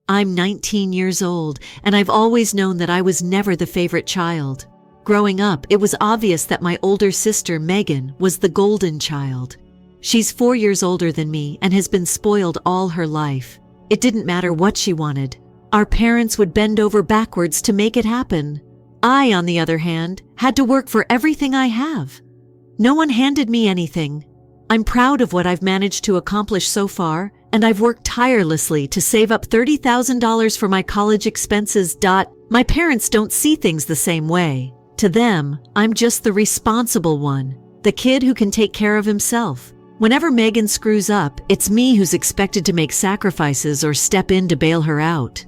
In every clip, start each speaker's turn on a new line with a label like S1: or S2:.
S1: I'm 19 years old, and I've always known that I was never the favorite child. Growing up, it was obvious that my older sister, Megan, was the golden child. She's 4 years older than me and has been spoiled all her life. It didn't matter what she wanted. Our parents would bend over backwards to make it happen. I, on the other hand, had to work for everything I have. No one handed me anything. I'm proud of what I've managed to accomplish so far, and I've worked tirelessly to save up $30,000 for my college expenses. My parents don't see things the same way. To them, I'm just the responsible one, the kid who can take care of himself. Whenever Megan screws up, it's me who's expected to make sacrifices or step in to bail her out.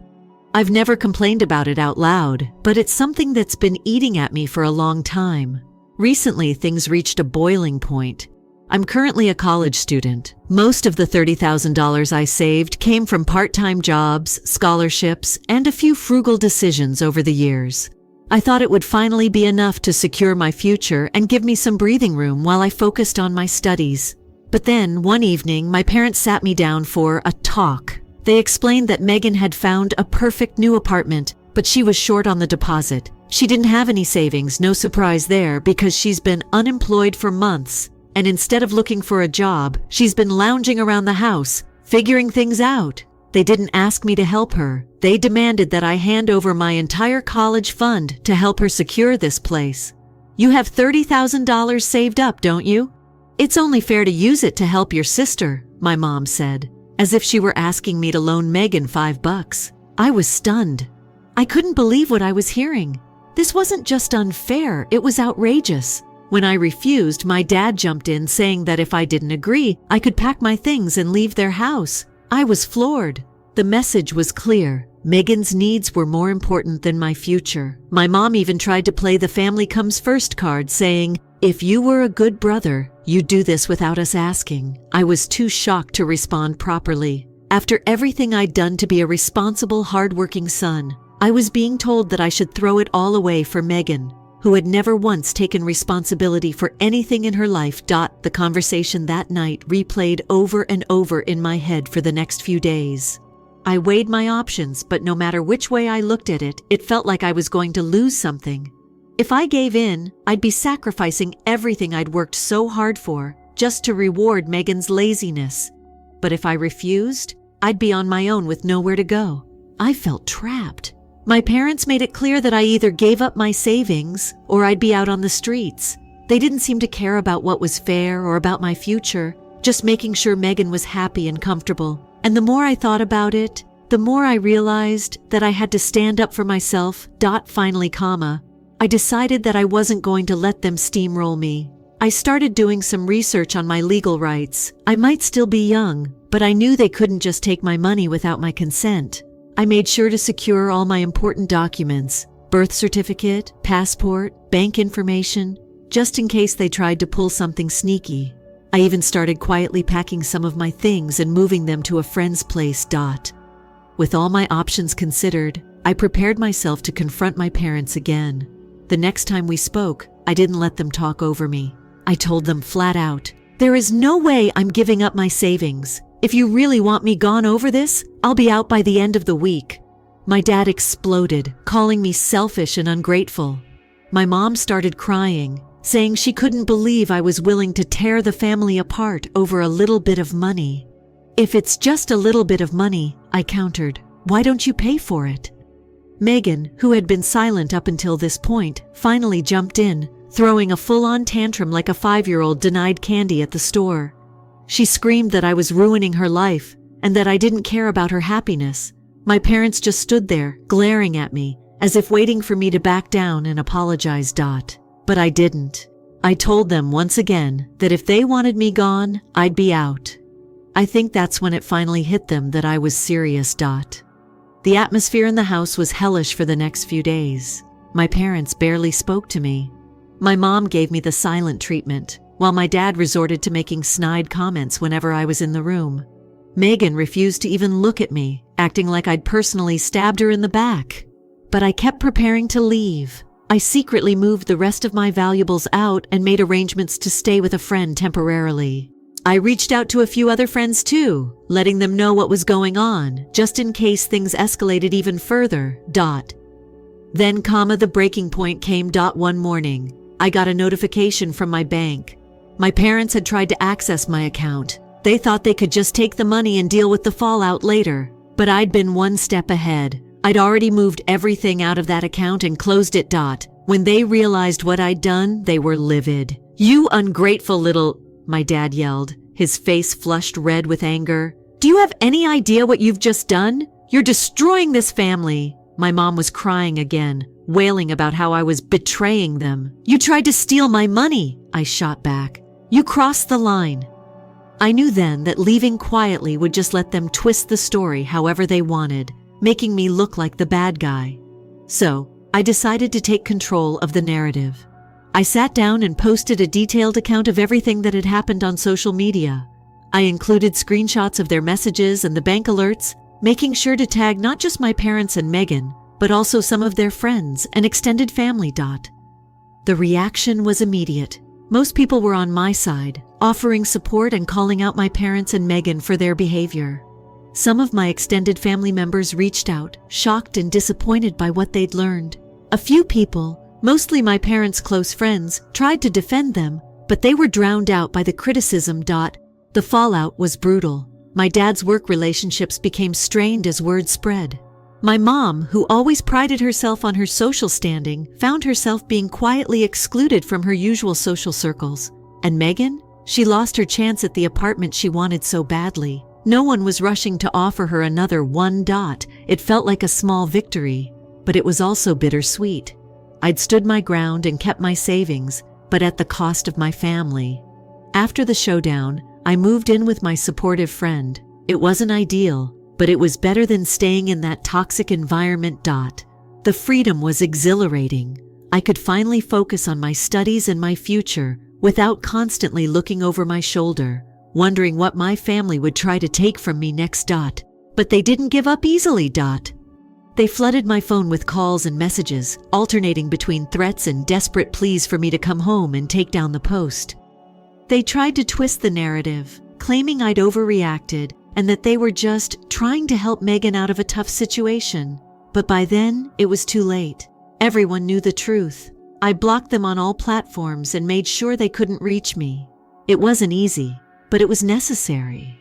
S1: I've never complained about it out loud, but it's something that's been eating at me for a long time. Recently, things reached a boiling point. I'm currently a college student. Most of the $30,000 I saved came from part-time jobs, scholarships, and a few frugal decisions over the years. I thought it would finally be enough to secure my future and give me some breathing room while I focused on my studies. But then, one evening, my parents sat me down for a talk. They explained that Megan had found a perfect new apartment, but she was short on the deposit. She didn't have any savings, no surprise there, because she's been unemployed for months. And instead of looking for a job, she's been lounging around the house, figuring things out. They didn't ask me to help her. They demanded that I hand over my entire college fund to help her secure this place. You have $30,000 saved up, don't you? It's only fair to use it to help your sister, my mom said, as if she were asking me to loan Megan $5. I was stunned. I couldn't believe what I was hearing. This wasn't just unfair, it was outrageous. When I refused, my dad jumped in saying that if I didn't agree, I could pack my things and leave their house. I was floored. The message was clear. Megan's needs were more important than my future. My mom even tried to play the family comes first card, saying, "If you were a good brother, you'd do this without us asking." I was too shocked to respond properly. After everything I'd done to be a responsible, hardworking son, I was being told that I should throw it all away for Megan, who had never once taken responsibility for anything in her life. The conversation that night replayed over and over in my head for the next few days. I weighed my options, but no matter which way I looked at it, it felt like I was going to lose something. If I gave in, I'd be sacrificing everything I'd worked so hard for, just to reward Megan's laziness. But if I refused, I'd be on my own with nowhere to go. I felt trapped. My parents made it clear that I either gave up my savings or I'd be out on the streets. They didn't seem to care about what was fair or about my future, just making sure Megan was happy and comfortable. And the more I thought about it, the more I realized that I had to stand up for myself. Finally, I decided that I wasn't going to let them steamroll me. I started doing some research on my legal rights. I might still be young, but I knew they couldn't just take my money without my consent. I made sure to secure all my important documents, birth certificate, passport, bank information, just in case they tried to pull something sneaky. I even started quietly packing some of my things and moving them to a friend's place. With all my options considered, I prepared myself to confront my parents again. The next time we spoke, I didn't let them talk over me. I told them flat out, "There is no way I'm giving up my savings. If you really want me gone over this, I'll be out by the end of the week." My dad exploded, calling me selfish and ungrateful. My mom started crying, saying she couldn't believe I was willing to tear the family apart over a little bit of money. "If it's just a little bit of money," I countered, "why don't you pay for it?" Megan, who had been silent up until this point, finally jumped in, throwing a full-on tantrum like a 5-year-old denied candy at the store. She screamed that I was ruining her life and that I didn't care about her happiness. My parents just stood there, glaring at me, as if waiting for me to back down and apologize. But I didn't. I told them once again that if they wanted me gone, I'd be out. I think that's when it finally hit them that I was serious. The atmosphere in the house was hellish for the next few days. My parents barely spoke to me. My mom gave me the silent treatment, while my dad resorted to making snide comments whenever I was in the room. Megan refused to even look at me, acting like I'd personally stabbed her in the back. But I kept preparing to leave. I secretly moved the rest of my valuables out and made arrangements to stay with a friend temporarily. I reached out to a few other friends too, letting them know what was going on, just in case things escalated even further. Then, the breaking point came. One morning, I got a notification from my bank. My parents had tried to access my account. They thought they could just take the money and deal with the fallout later. But I'd been one step ahead. I'd already moved everything out of that account and closed it. When they realized what I'd done, they were livid. "You ungrateful little," my dad yelled, his face flushed red with anger. "Do you have any idea what you've just done? You're destroying this family." My mom was crying again, wailing about how I was betraying them. "You tried to steal my money," I shot back. "You crossed the line." I knew then that leaving quietly would just let them twist the story however they wanted, making me look like the bad guy. So, I decided to take control of the narrative. I sat down and posted a detailed account of everything that had happened on social media. I included screenshots of their messages and the bank alerts, making sure to tag not just my parents and Megan, but also some of their friends and extended family. The reaction was immediate. Most people were on my side, offering support and calling out my parents and Megan for their behavior. Some of my extended family members reached out, shocked and disappointed by what they'd learned. A few people, mostly my parents' close friends, tried to defend them, but they were drowned out by the criticism. The fallout was brutal. My dad's work relationships became strained as word spread. My mom, who always prided herself on her social standing, found herself being quietly excluded from her usual social circles. And Megan? She lost her chance at the apartment she wanted so badly. No one was rushing to offer her another one. It felt like a small victory, but it was also bittersweet. I'd stood my ground and kept my savings, but at the cost of my family. After the showdown, I moved in with my supportive friend. It wasn't ideal, but it was better than staying in that toxic environment. The freedom was exhilarating. I could finally focus on my studies and my future without constantly looking over my shoulder, wondering what my family would try to take from me next. But they didn't give up easily. They flooded my phone with calls and messages, alternating between threats and desperate pleas for me to come home and take down the post. They tried to twist the narrative, claiming I'd overreacted and that they were just trying to help Megan out of a tough situation. But by then, it was too late. Everyone knew the truth. I blocked them on all platforms and made sure they couldn't reach me. It wasn't easy, but it was necessary.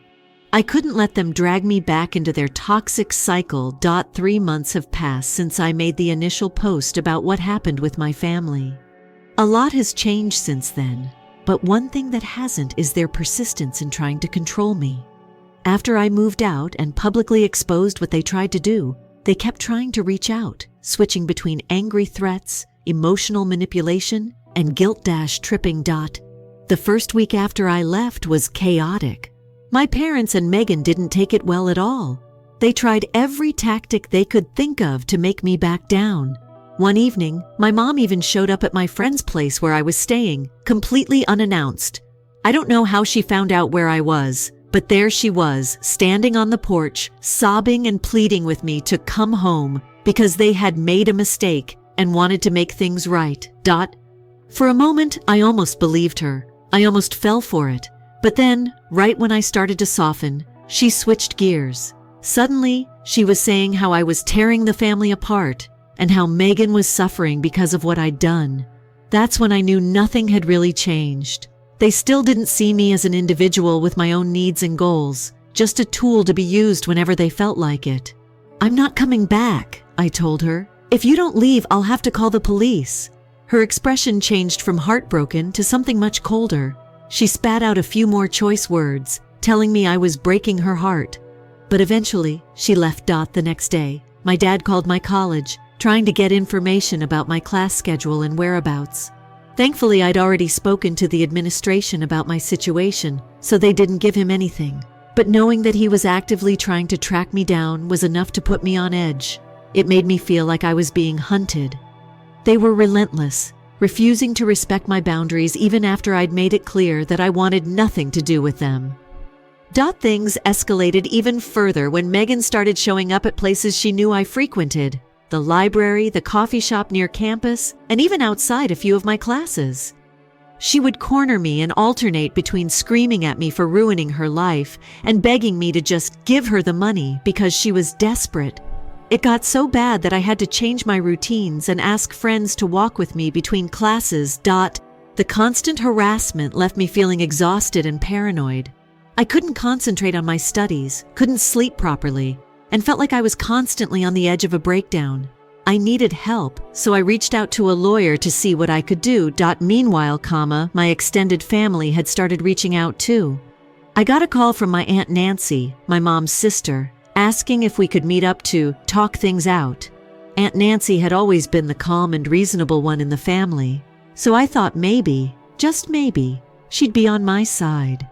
S1: I couldn't let them drag me back into their toxic cycle. 3 months have passed since I made the initial post about what happened with my family. A lot has changed since then, but one thing that hasn't is their persistence in trying to control me. After I moved out and publicly exposed what they tried to do, they kept trying to reach out, switching between angry threats, emotional manipulation, and guilt-tripping. The first week after I left was chaotic. My parents and Megan didn't take it well at all. They tried every tactic they could think of to make me back down. One evening, my mom even showed up at my friend's place where I was staying, completely unannounced. I don't know how she found out where I was, but there she was, standing on the porch, sobbing and pleading with me to come home because they had made a mistake and wanted to make things right. For a moment, I almost believed her. I almost fell for it. But then, right when I started to soften, she switched gears. Suddenly, she was saying how I was tearing the family apart and how Megan was suffering because of what I'd done. That's when I knew nothing had really changed. They still didn't see me as an individual with my own needs and goals, just a tool to be used whenever they felt like it. "I'm not coming back," I told her. "If you don't leave, I'll have to call the police." Her expression changed from heartbroken to something much colder. She spat out a few more choice words, telling me I was breaking her heart. But eventually, she left. The next day, my dad called my college, trying to get information about my class schedule and whereabouts. Thankfully, I'd already spoken to the administration about my situation, so they didn't give him anything. But knowing that he was actively trying to track me down was enough to put me on edge. It made me feel like I was being hunted. They were relentless, refusing to respect my boundaries even after I'd made it clear that I wanted nothing to do with them. Things escalated even further when Megan started showing up at places she knew I frequented. The library, the coffee shop near campus, and even outside a few of my classes. She would corner me and alternate between screaming at me for ruining her life and begging me to just give her the money because she was desperate. It got so bad that I had to change my routines and ask friends to walk with me between classes. The constant harassment left me feeling exhausted and paranoid. I couldn't concentrate on my studies, couldn't sleep properly, and felt like I was constantly on the edge of a breakdown. I needed help, so I reached out to a lawyer to see what I could do. Meanwhile, my extended family had started reaching out too. I got a call from my Aunt Nancy, my mom's sister, asking if we could meet up to talk things out. Aunt Nancy had always been the calm and reasonable one in the family, so I thought maybe, just maybe, she'd be on my side.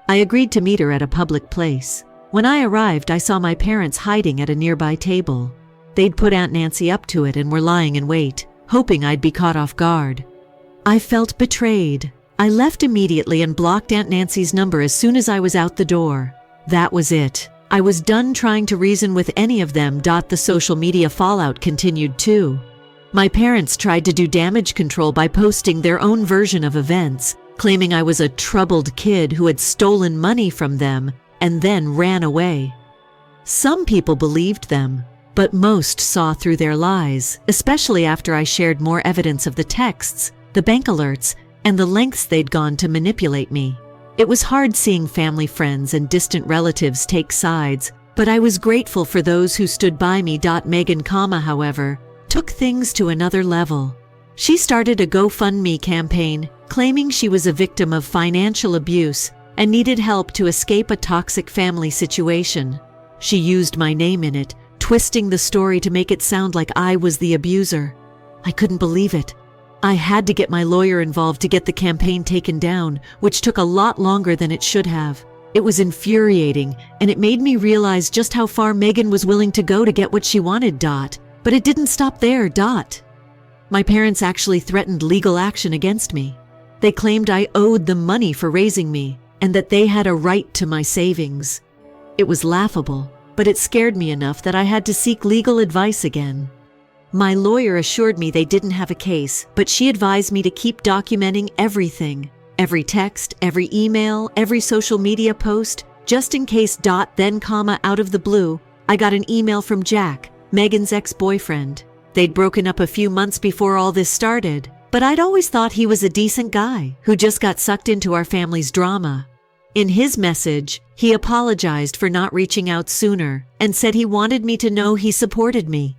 S1: I agreed to meet her at a public place. When I arrived, I saw my parents hiding at a nearby table. They'd put Aunt Nancy up to it and were lying in wait, hoping I'd be caught off guard. I felt betrayed. I left immediately and blocked Aunt Nancy's number as soon as I was out the door. That was it. I was done trying to reason with any of them. The social media fallout continued too. My parents tried to do damage control by posting their own version of events, claiming I was a troubled kid who had stolen money from them and then ran away. Some people believed them, but most saw through their lies, especially after I shared more evidence of the texts, the bank alerts, and the lengths they'd gone to manipulate me. It was hard seeing family friends and distant relatives take sides, but I was grateful for those who stood by me. Megan, however, took things to another level. She started a GoFundMe campaign, claiming she was a victim of financial abuse and needed help to escape a toxic family situation. She used my name in it, twisting the story to make it sound like I was the abuser. I couldn't believe it. I had to get my lawyer involved to get the campaign taken down, which took a lot longer than it should have. It was infuriating, and it made me realize just how far Megan was willing to go to get what she wanted. But it didn't stop there. My parents actually threatened legal action against me. They claimed I owed them money for raising me, and that they had a right to my savings. It was laughable, but it scared me enough that I had to seek legal advice again. My lawyer assured me they didn't have a case, but she advised me to keep documenting everything. Every text, every email, every social media post, just in case. Then, out of the blue, I got an email from Jack, Megan's ex-boyfriend. They'd broken up a few months before all this started, but I'd always thought he was a decent guy who just got sucked into our family's drama. In his message, he apologized for not reaching out sooner and said he wanted me to know he supported me.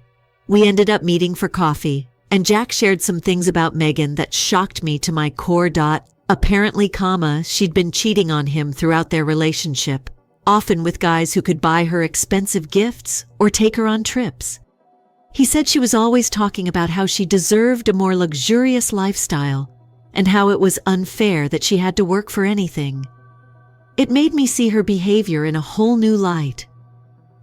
S1: We ended up meeting for coffee, and Jack shared some things about Megan that shocked me to my core. Apparently, she'd been cheating on him throughout their relationship, often with guys who could buy her expensive gifts or take her on trips. He said she was always talking about how she deserved a more luxurious lifestyle and how it was unfair that she had to work for anything. It made me see her behavior in a whole new light.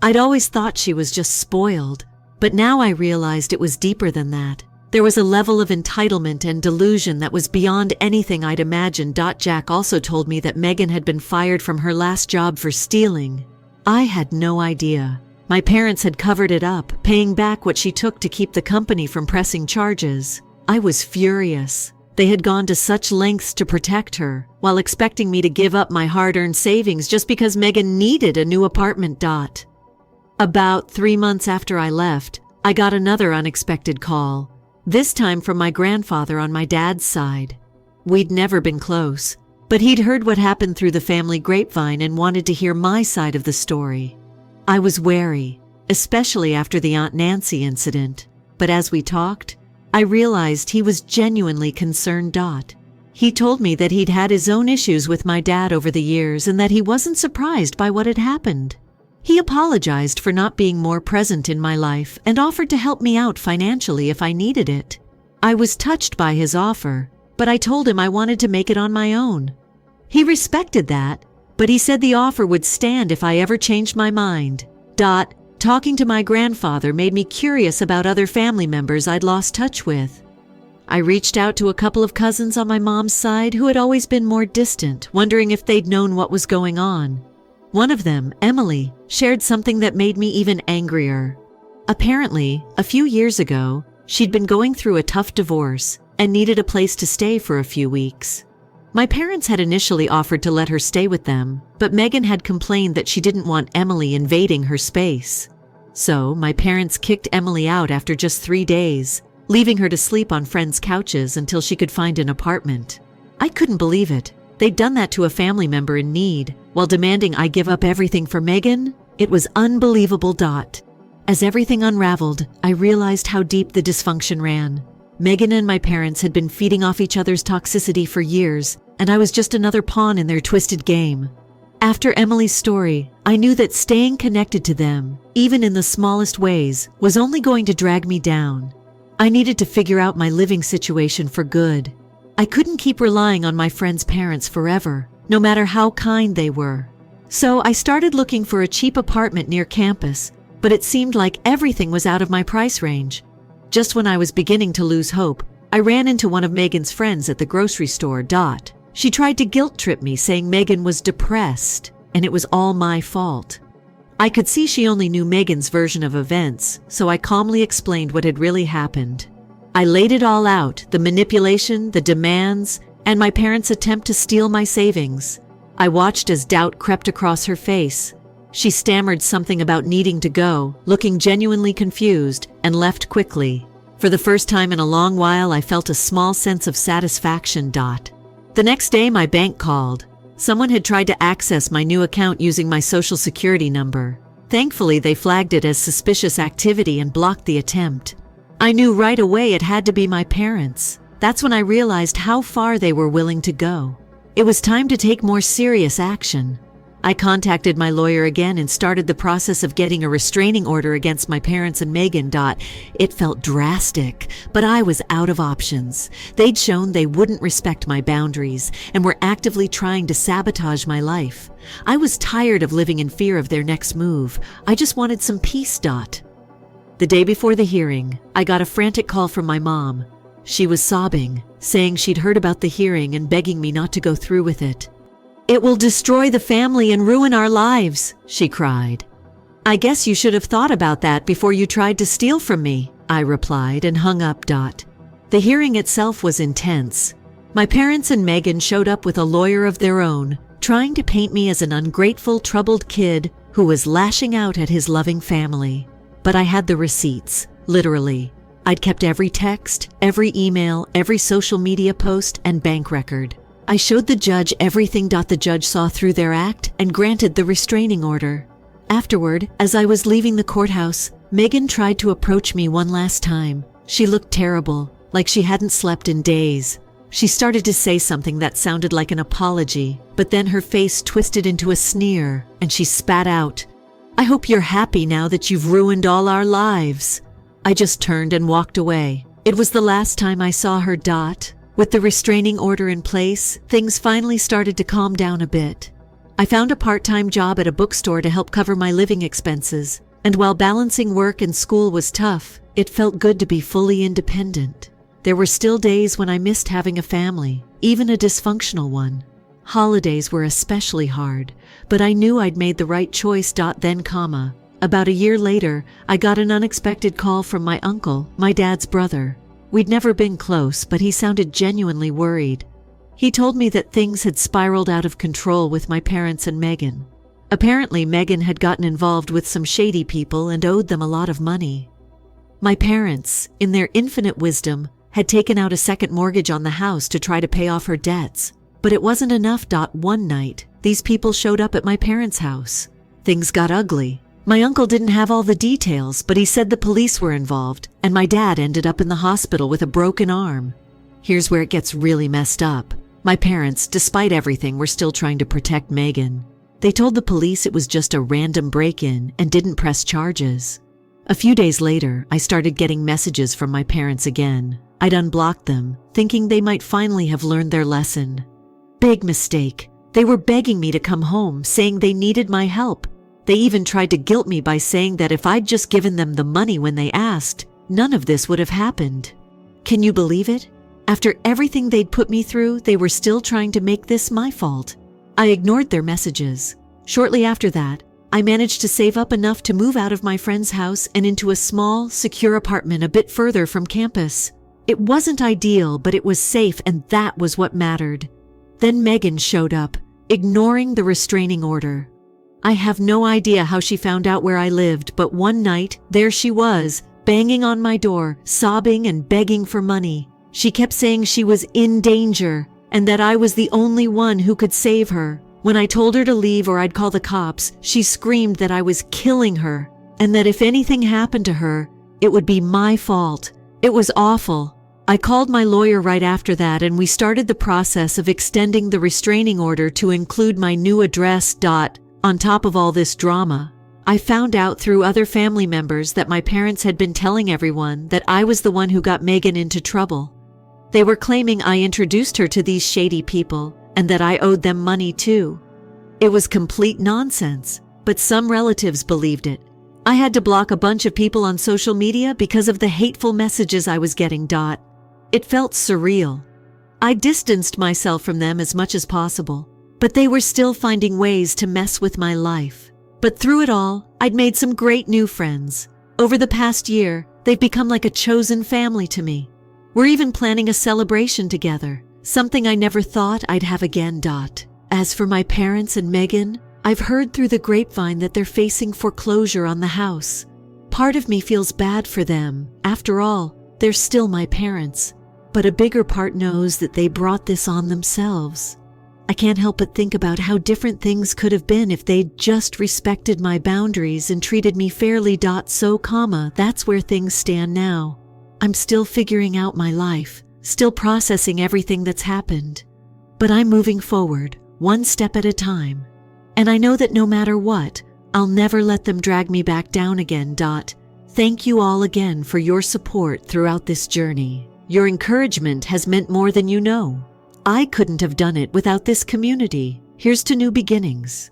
S1: I'd always thought she was just spoiled, but now I realized it was deeper than that. There was a level of entitlement and delusion that was beyond anything I'd imagined. Jack also told me that Megan had been fired from her last job for stealing. I had no idea. My parents had covered it up, paying back what she took to keep the company from pressing charges. I was furious. They had gone to such lengths to protect her, while expecting me to give up my hard-earned savings just because Megan needed a new apartment. About 3 months after I left, I got another unexpected call, this time from my grandfather on my dad's side. We'd never been close, but he'd heard what happened through the family grapevine and wanted to hear my side of the story. I was wary, especially after the Aunt Nancy incident, but as we talked, I realized he was genuinely concerned. He told me that he'd had his own issues with my dad over the years and that he wasn't surprised by what had happened. He apologized for not being more present in my life and offered to help me out financially if I needed it. I was touched by his offer, but I told him I wanted to make it on my own. He respected that, but he said the offer would stand if I ever changed my mind. Talking to my grandfather made me curious about other family members I'd lost touch with. I reached out to a couple of cousins on my mom's side who had always been more distant, wondering if they'd known what was going on. One of them, Emily, shared something that made me even angrier. Apparently, a few years ago, she'd been going through a tough divorce, and needed a place to stay for a few weeks. My parents had initially offered to let her stay with them, but Megan had complained that she didn't want Emily invading her space. So, my parents kicked Emily out after just 3 days, leaving her to sleep on friends' couches until she could find an apartment. I couldn't believe it. They'd done that to a family member in need, while demanding I give up everything for Megan. It was unbelievable. As everything unraveled, I realized how deep the dysfunction ran. Megan and my parents had been feeding off each other's toxicity for years, and I was just another pawn in their twisted game. After Emily's story, I knew that staying connected to them, even in the smallest ways, was only going to drag me down. I needed to figure out my living situation for good. I couldn't keep relying on my friends' parents forever, no matter how kind they were. So I started looking for a cheap apartment near campus, but it seemed like everything was out of my price range. Just when I was beginning to lose hope, I ran into one of Megan's friends at the grocery store. She tried to guilt-trip me, saying Megan was depressed, and it was all my fault. I could see she only knew Megan's version of events, so I calmly explained what had really happened. I laid it all out, the manipulation, the demands, and my parents' attempt to steal my savings. I watched as doubt crept across her face. She stammered something about needing to go, looking genuinely confused, and left quickly. For the first time in a long while, I felt a small sense of satisfaction. The next day, my bank called. Someone had tried to access my new account using my social security number. Thankfully, they flagged it as suspicious activity and blocked the attempt. I knew right away it had to be my parents. That's when I realized how far they were willing to go. It was time to take more serious action. I contacted my lawyer again and started the process of getting a restraining order against my parents and Megan. It felt drastic, but I was out of options. They'd shown they wouldn't respect my boundaries and were actively trying to sabotage my life. I was tired of living in fear of their next move. I just wanted some peace. The day before the hearing, I got a frantic call from my mom. She was sobbing, saying she'd heard about the hearing and begging me not to go through with it. "It will destroy the family and ruin our lives," she cried. "I guess you should have thought about that before you tried to steal from me," I replied and hung up. The hearing itself was intense. My parents and Megan showed up with a lawyer of their own, trying to paint me as an ungrateful, troubled kid who was lashing out at his loving family. But I had the receipts, literally. I'd kept every text, every email, every social media post, and bank record. I showed the judge everything. The judge saw through their act and granted the restraining order. Afterward, as I was leaving the courthouse, Megan tried to approach me one last time. She looked terrible, like she hadn't slept in days. She started to say something that sounded like an apology, but then her face twisted into a sneer, and she spat out, "I hope you're happy now that you've ruined all our lives." I just turned and walked away. It was the last time I saw her. With the restraining order in place, things finally started to calm down a bit. I found a part-time job at a bookstore to help cover my living expenses, and while balancing work and school was tough, it felt good to be fully independent. There were still days when I missed having a family, even a dysfunctional one. Holidays were especially hard, but I knew I'd made the right choice. About a year later, I got an unexpected call from my uncle, my dad's brother. We'd never been close, but he sounded genuinely worried. He told me that things had spiraled out of control with my parents and Megan. Apparently, Megan had gotten involved with some shady people and owed them a lot of money. My parents, in their infinite wisdom, had taken out a second mortgage on the house to try to pay off her debts. But it wasn't enough. One night, these people showed up at my parents' house. Things got ugly. My uncle didn't have all the details, but he said the police were involved, and my dad ended up in the hospital with a broken arm. Here's where it gets really messed up. My parents, despite everything, were still trying to protect Megan. They told the police it was just a random break-in and didn't press charges. A few days later, I started getting messages from my parents again. I'd unblocked them, thinking they might finally have learned their lesson. Big mistake. They were begging me to come home, saying they needed my help. They even tried to guilt me by saying that if I'd just given them the money when they asked, none of this would have happened. Can you believe it? After everything they'd put me through, they were still trying to make this my fault. I ignored their messages. Shortly after that, I managed to save up enough to move out of my friend's house and into a small, secure apartment a bit further from campus. It wasn't ideal, but it was safe, and that was what mattered. Then Megan showed up, ignoring the restraining order. I have no idea how she found out where I lived, but one night, there she was, banging on my door, sobbing and begging for money. She kept saying she was in danger, and that I was the only one who could save her. When I told her to leave or I'd call the cops, she screamed that I was killing her, and that if anything happened to her, it would be my fault. It was awful. I called my lawyer right after that, and we started the process of extending the restraining order to include my new address. On top of all this drama, I found out through other family members that my parents had been telling everyone that I was the one who got Megan into trouble. They were claiming I introduced her to these shady people and that I owed them money too. It was complete nonsense, but some relatives believed it. I had to block a bunch of people on social media because of the hateful messages I was getting. It felt surreal. I distanced myself from them as much as possible, but they were still finding ways to mess with my life. But through it all, I'd made some great new friends. Over the past year, they've become like a chosen family to me. We're even planning a celebration together, something I never thought I'd have again. As for my parents and Megan, I've heard through the grapevine that they're facing foreclosure on the house. Part of me feels bad for them. After all, they're still my parents. But a bigger part knows that they brought this on themselves. I can't help but think about how different things could have been if they'd just respected my boundaries and treated me fairly. That's where things stand now. I'm still figuring out my life, still processing everything that's happened. But I'm moving forward, one step at a time. And I know that no matter what, I'll never let them drag me back down again. Thank you all again for your support throughout this journey. Your encouragement has meant more than you know. I couldn't have done it without this community. Here's to new beginnings.